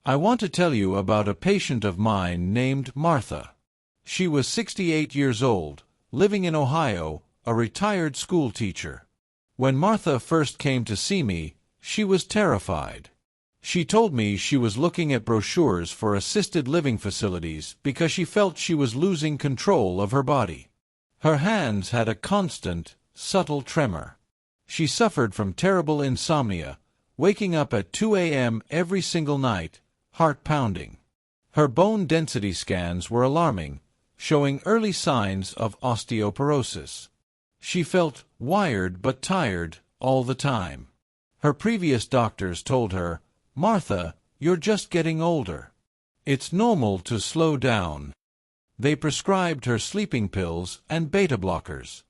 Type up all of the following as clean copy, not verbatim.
I want to tell you about a patient of mine named Martha. She was 68 years old, living in Ohio, a retired school teacher. When Martha first came to see me, she was terrified. She told me she was looking at brochures for assisted living facilities because she felt she was losing control of her body. Her hands had a constant, subtle tremor. She suffered from terrible insomnia, waking up at 2 a.m. every single night, heart pounding. Her bone density scans were alarming, showing early signs of osteoporosis. She felt wired but tired all the time. Her previous doctors told her, "Martha, you're just getting older. It's normal to slow down." They prescribed her sleeping pills and beta blockers.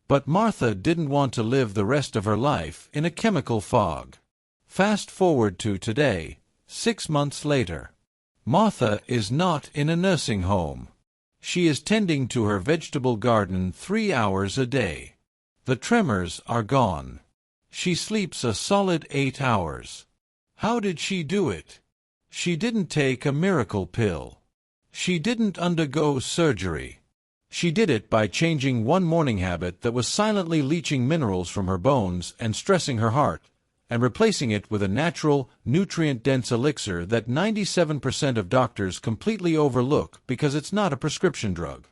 But Martha didn't want to live the rest of her life in a chemical fog. Fast forward to today, 6 months later. Martha is not in a nursing home. She is tending to her vegetable garden 3 hours a day. The tremors are gone. She sleeps a solid 8 hours. How did she do it? She didn't take a miracle pill. She didn't undergo surgery. She did it by changing one morning habit that was silently leaching minerals from her bones and stressing her heart, and replacing it with a natural, nutrient-dense elixir that 97% of doctors completely overlook because it's not a prescription drug.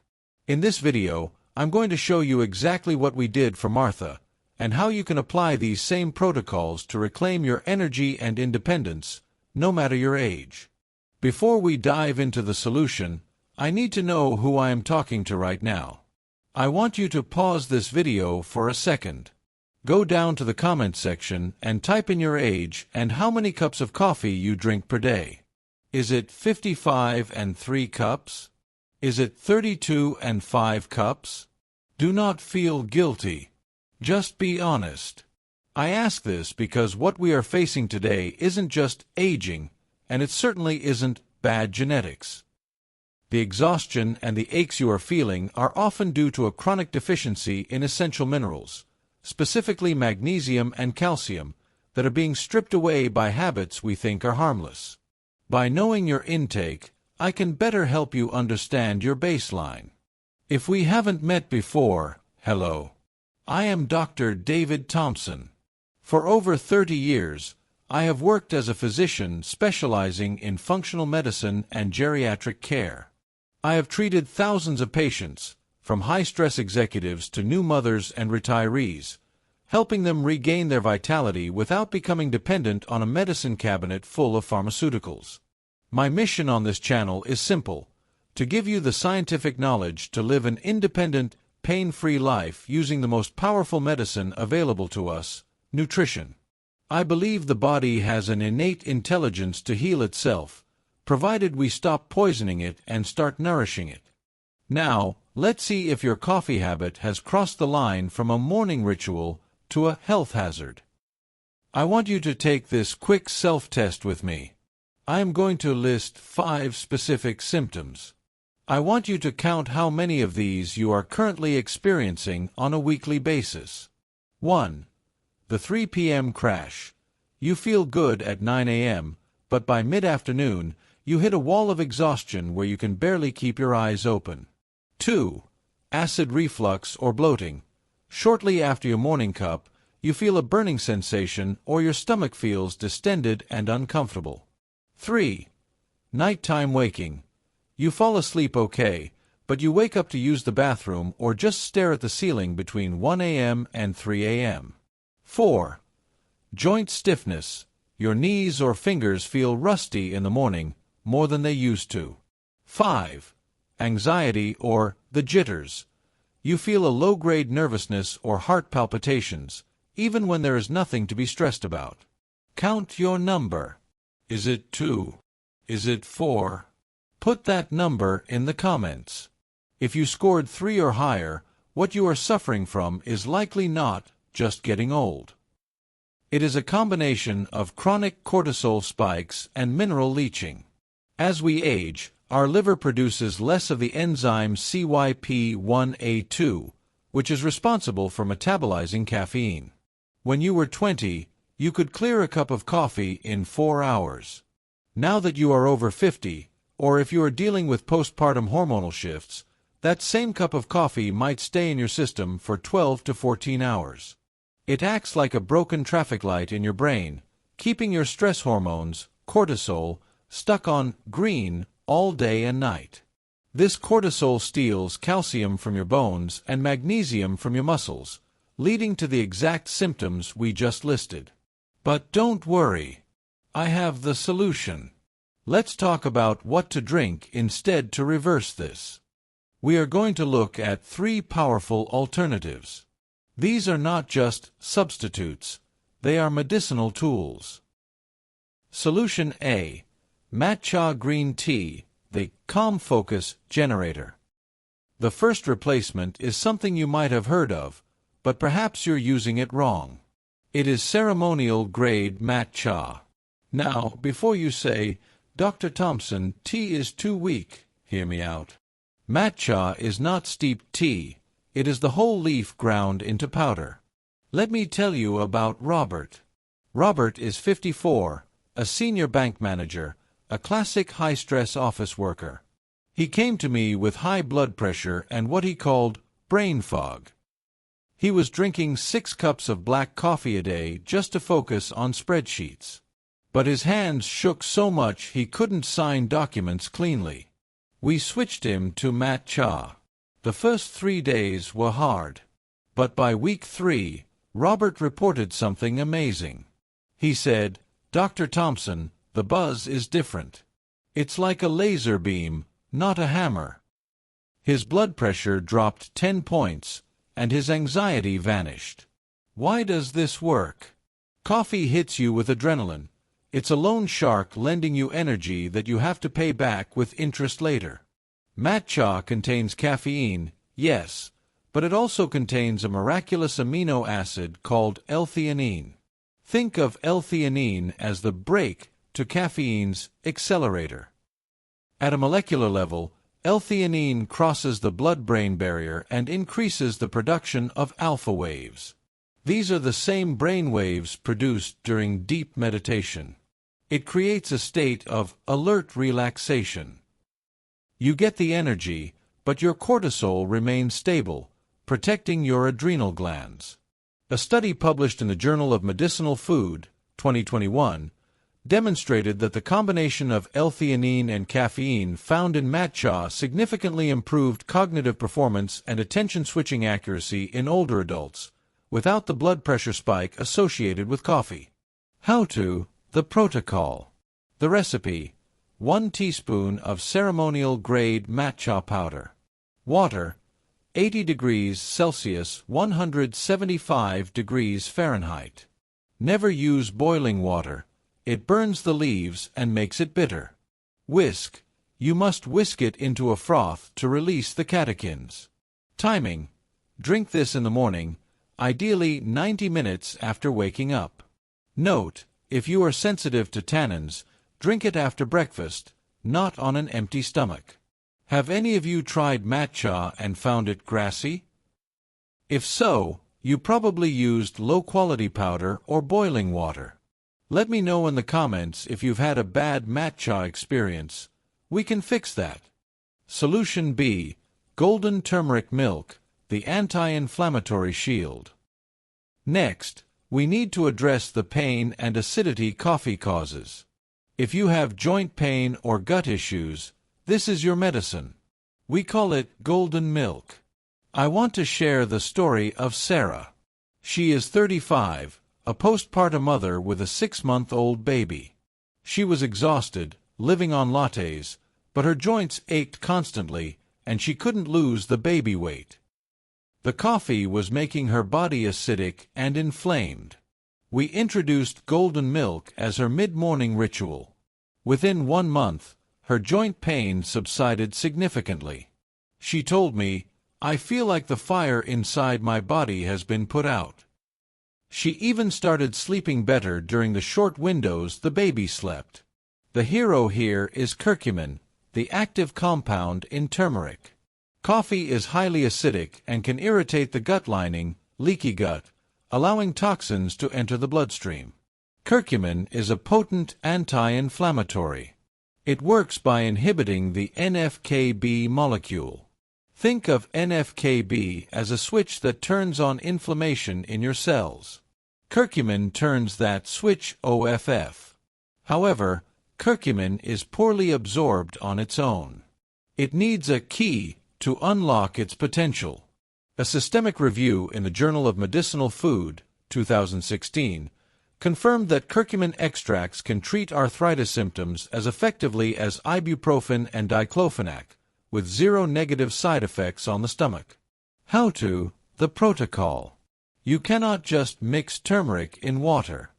In this video, I'm going to show you exactly what we did for Martha, and how you can apply these same protocols to reclaim your energy and independence, no matter your age. Before we dive into the solution, I need to know who I am talking to right now. I want you to pause this video for a second. Go down to the comment section and type in your age and how many cups of coffee you drink per day. Is it 55 and 3 cups? Is it 32 and 5 cups? Do not feel guilty. Just be honest. I ask this because what we are facing today isn't just aging, and it certainly isn't bad genetics. The exhaustion and the aches you are feeling are often due to a chronic deficiency in essential minerals, specifically magnesium and calcium, that are being stripped away by habits we think are harmless. By knowing your intake, I can better help you understand your baseline. If we haven't met before, hello. I am Dr. David Thompson. For over 30 years, I have worked as a physician specializing in functional medicine and geriatric care. I have treated thousands of patients, from high-stress executives to new mothers and retirees, helping them regain their vitality without becoming dependent on a medicine cabinet full of pharmaceuticals. My mission on this channel is simple: to give you the scientific knowledge to live an independent, pain-free life using the most powerful medicine available to us, nutrition. I believe the body has an innate intelligence to heal itself, provided we stop poisoning it and start nourishing it. Now, let's see if your coffee habit has crossed the line from a morning ritual to a health hazard. I want you to take this quick self-test with me. I am going to list 5 specific symptoms. I want you to count how many of these you are currently experiencing on a weekly basis. 1. The 3 p.m. crash. You feel good at 9 a.m., but by mid-afternoon, you hit a wall of exhaustion where you can barely keep your eyes open. 2. Acid reflux or bloating. Shortly after your morning cup, you feel a burning sensation or your stomach feels distended and uncomfortable. 3. Nighttime waking. You fall asleep okay, but you wake up to use the bathroom or just stare at the ceiling between 1 a.m. and 3 a.m. 4. Joint stiffness. Your knees or fingers feel rusty in the morning, more than they used to. 5. Anxiety or the jitters. You feel a low-grade nervousness or heart palpitations, even when there is nothing to be stressed about. Count your number. Is it 2? Is it 4? Put that number in the comments. If you scored 3 or higher, what you are suffering from is likely not just getting old. It is a combination of chronic cortisol spikes and mineral leaching. As we age, our liver produces less of the enzyme CYP1A2, which is responsible for metabolizing caffeine. When you were 20, you could clear a cup of coffee in 4 hours. Now that you are over 50, or if you are dealing with postpartum hormonal shifts, that same cup of coffee might stay in your system for 12 to 14 hours. It acts like a broken traffic light in your brain, keeping your stress hormones, cortisol, stuck on green all day and night. This cortisol steals calcium from your bones and magnesium from your muscles, leading to the exact symptoms we just listed. But don't worry. I have the solution. Let's talk about what to drink instead to reverse this. We are going to look at 3 powerful alternatives. These are not just substitutes, they are medicinal tools. Solution A. Matcha green tea, the Calm Focus Generator. The first replacement is something you might have heard of, but perhaps you're using it wrong. It is ceremonial-grade matcha. Now, before you say, Dr. Thompson, tea is too weak, hear me out. Matcha is not steeped tea. It is the whole leaf ground into powder. Let me tell you about Robert. Robert is 54, a senior bank manager, a classic high-stress office worker. He came to me with high blood pressure and what he called brain fog. He was drinking 6 cups of black coffee a day just to focus on spreadsheets. But his hands shook so much he couldn't sign documents cleanly. We switched him to matcha. The first 3 days were hard. But by week 3, Robert reported something amazing. He said, Dr. Thompson, the buzz is different. It's like a laser beam, not a hammer. His blood pressure dropped 10 points, and his anxiety vanished. Why does this work? Coffee hits you with adrenaline. It's a loan shark lending you energy that you have to pay back with interest later. Matcha contains caffeine, yes, but it also contains a miraculous amino acid called L-theanine. Think of L-theanine as the brake to caffeine's accelerator. At a molecular level, L-theanine crosses the blood-brain barrier and increases the production of alpha waves. These are the same brain waves produced during deep meditation. It creates a state of alert relaxation. You get the energy, but your cortisol remains stable, protecting your adrenal glands. A study published in the Journal of Medicinal Food, 2021, demonstrated that the combination of L-theanine and caffeine found in matcha significantly improved cognitive performance and attention-switching accuracy in older adults, without the blood pressure spike associated with coffee. How to? The protocol. The recipe: 1 teaspoon of ceremonial-grade matcha powder. Water, 80 degrees Celsius, 175 degrees Fahrenheit. Never use boiling water. It burns the leaves and makes it bitter. Whisk. You must whisk it into a froth to release the catechins. Timing: drink this in the morning, ideally 90 minutes after waking up. Note: if you are sensitive to tannins, drink it after breakfast, not on an empty stomach. Have any of you tried matcha and found it grassy? If so, you probably used low-quality powder or boiling water. Let me know in the comments if you've had a bad matcha experience. We can fix that. Solution B: golden turmeric milk, the anti-inflammatory shield. Next, we need to address the pain and acidity coffee causes. If you have joint pain or gut issues, this is your medicine. We call it golden milk. I want to share the story of Sarah. She is 35, a postpartum mother with a 6-month-old baby. She was exhausted, living on lattes, but her joints ached constantly, and she couldn't lose the baby weight. The coffee was making her body acidic and inflamed. We introduced golden milk as her mid-morning ritual. Within 1 month, her joint pain subsided significantly. She told me, "I feel like the fire inside my body has been put out." She even started sleeping better during the short windows the baby slept. The hero here is curcumin, the active compound in turmeric. Coffee is highly acidic and can irritate the gut lining, leaky gut, allowing toxins to enter the bloodstream. Curcumin is a potent anti-inflammatory. It works by inhibiting the NF-κB molecule. Think of NF-κB as a switch that turns on inflammation in your cells. Curcumin turns that switch off. However, curcumin is poorly absorbed on its own. It needs a key to unlock its potential. A systemic review in the Journal of Medicinal Food, 2016, confirmed that curcumin extracts can treat arthritis symptoms as effectively as ibuprofen and diclofenac, with zero negative side effects on the stomach. How to? The protocol. You cannot just mix turmeric in water.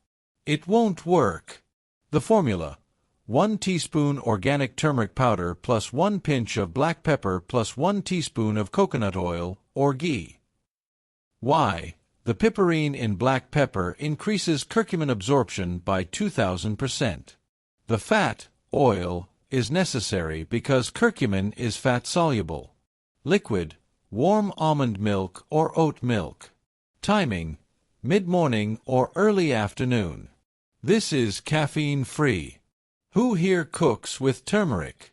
It won't work. The formula: 1 teaspoon organic turmeric powder plus 1 pinch of black pepper plus 1 teaspoon of coconut oil or ghee. Why? The piperine in black pepper increases curcumin absorption by 2,000%. The fat, oil, is necessary because curcumin is fat-soluble. Liquid: warm almond milk or oat milk. Timing: mid-morning or early afternoon. This is caffeine-free. Who here cooks with turmeric?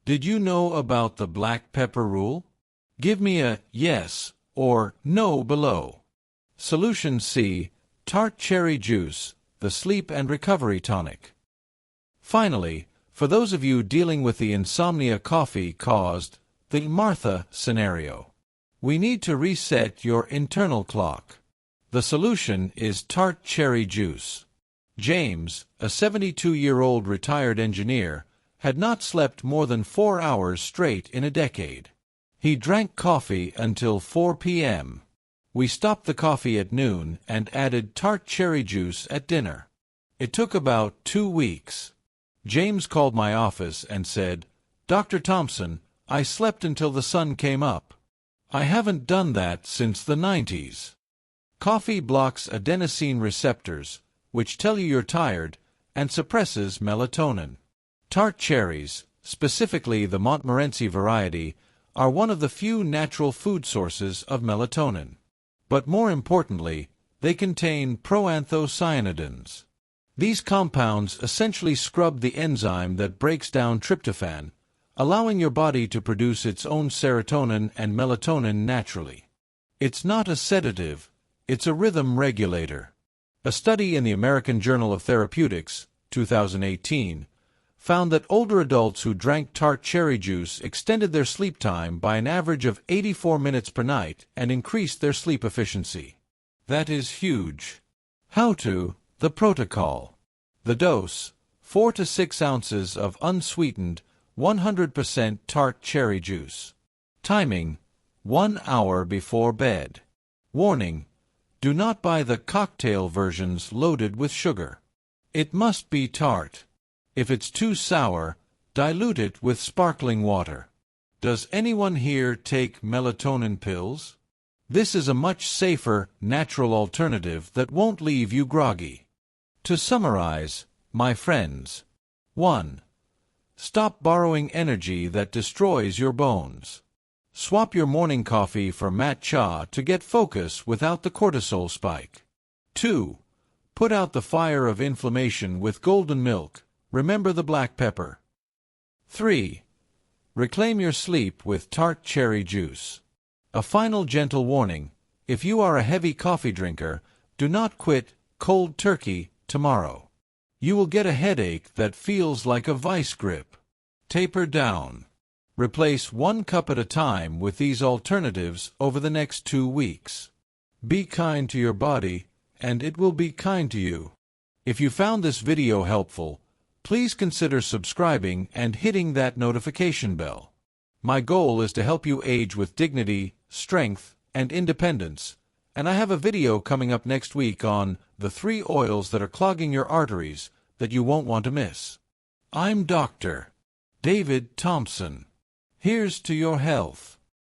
Did you know about the black pepper rule? Give me a yes or no below. Solution C: tart cherry juice, the sleep and recovery tonic. Finally, for those of you dealing with the insomnia coffee caused, the Martha scenario, we need to reset your internal clock. The solution is tart cherry juice. James, a 72-year-old retired engineer, had not slept more than 4 hours straight in a decade. He drank coffee until 4 p.m. We stopped the coffee at noon and added tart cherry juice at dinner. It took about 2 weeks. James called my office and said, "Dr. Thompson, I slept until the sun came up. I haven't done that since the 90s. Coffee blocks adenosine receptors, which tell you you're tired, and suppresses melatonin. Tart cherries, specifically the Montmorency variety, are one of the few natural food sources of melatonin. But more importantly, they contain proanthocyanidins. These compounds essentially scrub the enzyme that breaks down tryptophan, allowing your body to produce its own serotonin and melatonin naturally. It's not a sedative, it's a rhythm regulator. A study in the American Journal of Therapeutics, 2018, found that older adults who drank tart cherry juice extended their sleep time by an average of 84 minutes per night and increased their sleep efficiency. That is huge. How to? The protocol. The dose: 4 to 6 ounces of unsweetened, 100% tart cherry juice. Timing: 1 hour before bed. Warning: do not buy the cocktail versions loaded with sugar. It must be tart. If it's too sour, dilute it with sparkling water. Does anyone here take melatonin pills? This is a much safer, natural alternative that won't leave you groggy. To summarize, my friends: 1. Stop borrowing energy that destroys your bones. Swap your morning coffee for matcha to get focus without the cortisol spike. 2. Put out the fire of inflammation with golden milk. Remember the black pepper. 3. Reclaim your sleep with tart cherry juice. A final gentle warning: if you are a heavy coffee drinker, do not quit cold turkey tomorrow. You will get a headache that feels like a vice grip. Taper down. Replace 1 cup at a time with these alternatives over the next 2 weeks. Be kind to your body, and it will be kind to you. If you found this video helpful, please consider subscribing and hitting that notification bell. My goal is to help you age with dignity, strength, and independence, and I have a video coming up next week on the 3 oils that are clogging your arteries that you won't want to miss. I'm Dr. David Thompson. Here's to your health.